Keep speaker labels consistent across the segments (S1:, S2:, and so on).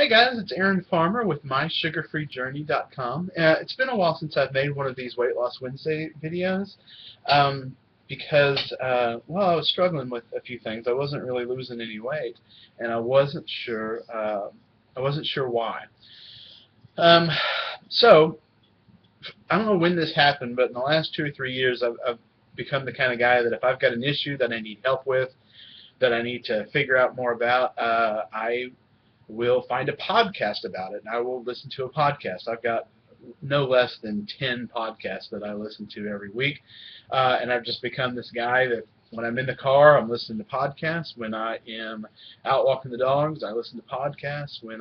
S1: Hey guys, it's Aaron Farmer with MySugarFreeJourney.com. It's been a while since I've made one of these Weight Loss Wednesday videos because, well, I was struggling with a few things. I wasn't really losing any weight, and I wasn't sure why. Um, so I don't know when this happened, but in the last 2 or 3 years, I've become the kind of guy that if I've got an issue that I need help with, that I need to figure out more about, I will find a podcast about it, and I will listen to a podcast. I've got no less than 10 podcasts that I listen to every week, and I've just become this guy that when I'm in the car, I'm listening to podcasts. When I am out walking the dogs, I listen to podcasts. When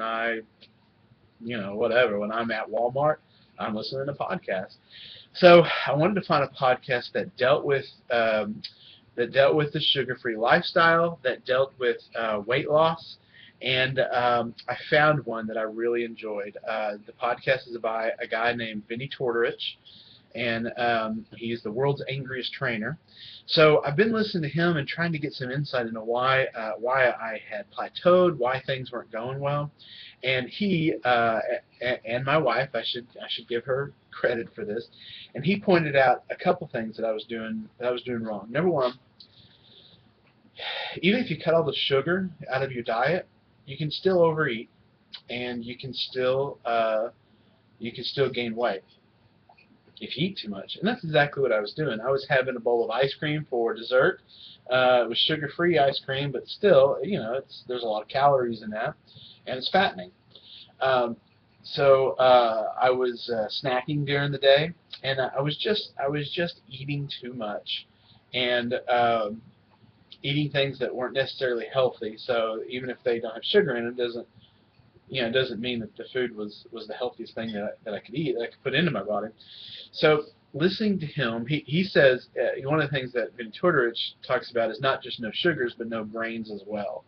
S1: whatever, when I'm at Walmart, I'm listening to podcasts. So I wanted to find a podcast that dealt with the sugar-free lifestyle, that dealt with weight loss, and I found one that I really enjoyed. The podcast is by a guy named Vinny Tortorich, and he's the world's angriest trainer. So I've been listening to him and trying to get some insight into why I had plateaued, why things weren't going well. And he and my wife, I should give her credit for this, and he pointed out a couple things that I was doing wrong. Number one, even if you cut all the sugar out of your diet, you can still overeat, and you can still gain weight if you eat too much. And that's exactly what I was doing. I was having a bowl of ice cream for dessert. It was sugar-free ice cream, but still, there's a lot of calories in that, and it's fattening. So I was snacking during the day, and I was just eating too much, and eating things that weren't necessarily healthy. So even if they don't have sugar in it, doesn't mean that the food was the healthiest thing that I could eat, that I could put into my body. So listening to him, he says one of the things that Vinny Tortorich talks about is not just no sugars, but no grains as well.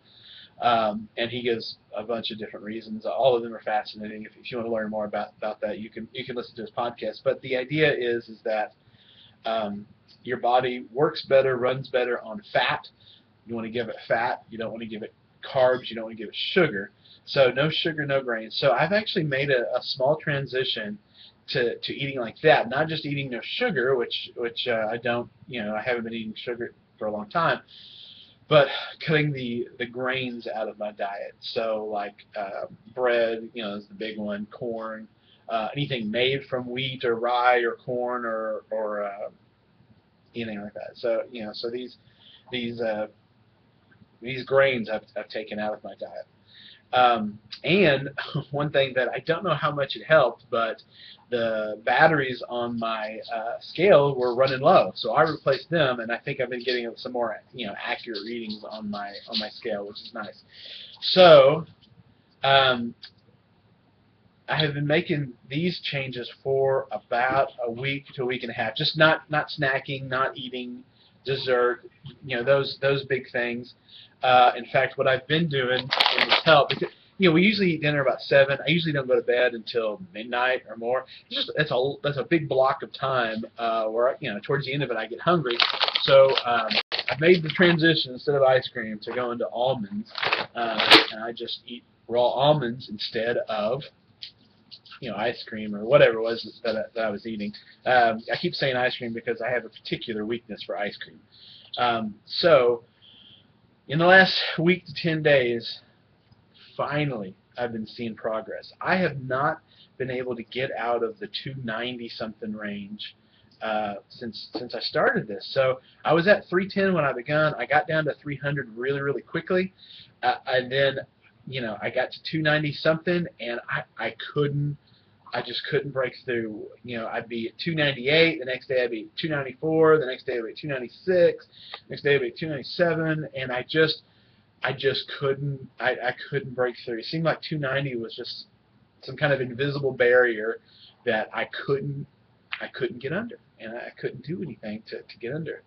S1: And he gives a bunch of different reasons. All of them are fascinating. If you want to learn more about that, you can listen to his podcast. But the idea is that your body works better, runs better on fat. You want to give it fat. You don't want to give it carbs. You don't want to give it sugar. So no sugar, no grains. So I've actually made a small transition to eating like that. Not just eating no sugar, which I don't. I haven't been eating sugar for a long time, but cutting the grains out of my diet. So like bread, is the big one. Corn, anything made from wheat or rye or corn or anything like that. So so these grains I've taken out of my diet. And one thing that I don't know how much it helped, but the batteries on my scale were running low, so I replaced them, and I think I've been getting some more accurate readings on my scale, which is nice. So I have been making these changes for about a week to a week and a half. Just not snacking, not eating dessert, those big things. In fact, what I've been doing in this help, because we usually eat dinner about 7. I usually don't go to bed until midnight or more. That's a big block of time where towards the end of it I get hungry. So I've made the transition, instead of ice cream, to go into almonds, and I just eat raw almonds instead of ice cream or whatever it was that I was eating. I keep saying ice cream because I have a particular weakness for ice cream. So in the last week to 10 days, finally, I've been seeing progress. I have not been able to get out of the 290-something range since I started this. So I was at 310 when I began. I got down to 300 really, really quickly. And then, I got to 290-something, and I just couldn't break through. I'd be at 298, the next day I'd be at 294, the next day I'd be at 296, next day I'd be at 297, and I just couldn't. I couldn't break through. It seemed like 290 was just some kind of invisible barrier that I couldn't get under, and I couldn't do anything to get under,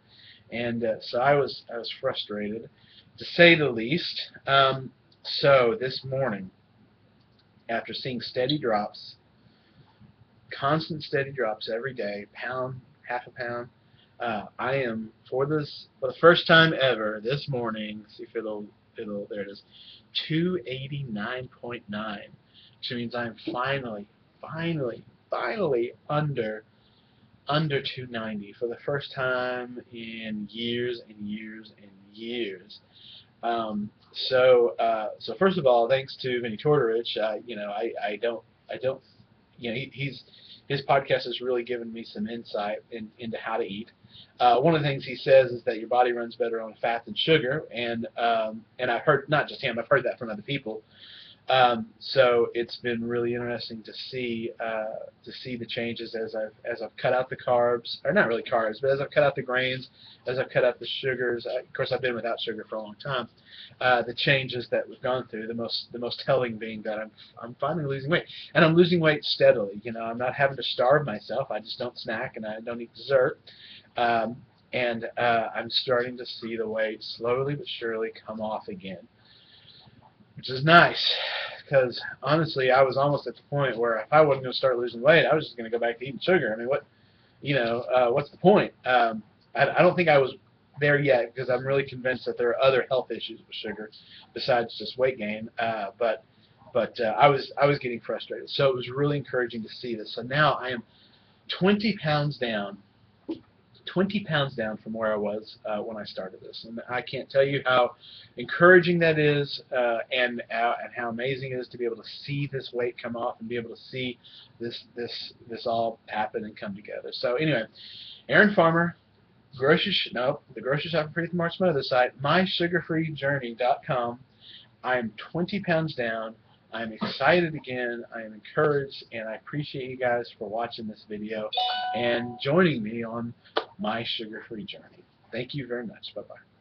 S1: and so I was frustrated, to say the least. So this morning, after seeing steady drops, constant steady drops every day, pound, half a pound, I am for the first time ever this morning. See if it'll there it is, 289.9, which means I'm finally under 290 for the first time in years and years and years. So first of all, thanks to Vinny Tortorich. I don't, his podcast has really given me some insight into how to eat. One of the things he says is that your body runs better on fat than sugar, and I've heard, not just him, I've heard that from other people. So it's been really interesting to see the changes as I've cut out the carbs, or not really carbs, but as I've cut out the grains, as I've cut out the sugars. Of course, I've been without sugar for a long time. The changes that we've gone through, the most telling being that I'm finally losing weight, and I'm losing weight steadily. I'm not having to starve myself. I just don't snack and I don't eat dessert. And I'm starting to see the weight slowly but surely come off again, which is nice, because honestly, I was almost at the point where if I wasn't going to start losing weight, I was just going to go back to eating sugar. I mean, what's the point? I don't think I was there yet, because I'm really convinced that there are other health issues with sugar besides just weight gain. But I was getting frustrated, so it was really encouraging to see this. So now I am 20 pounds down. 20 pounds down from where I was when I started this, and I can't tell you how encouraging that is, and how amazing it is to be able to see this weight come off and be able to see this all happen and come together. So anyway, Aaron Farmer, the grocery shop for Pretty Smart's my other site, mysugarfreejourney.com. I am 20 pounds down. I'm excited again, I am encouraged, and I appreciate you guys for watching this video and joining me on my sugar-free journey. Thank you very much. Bye-bye.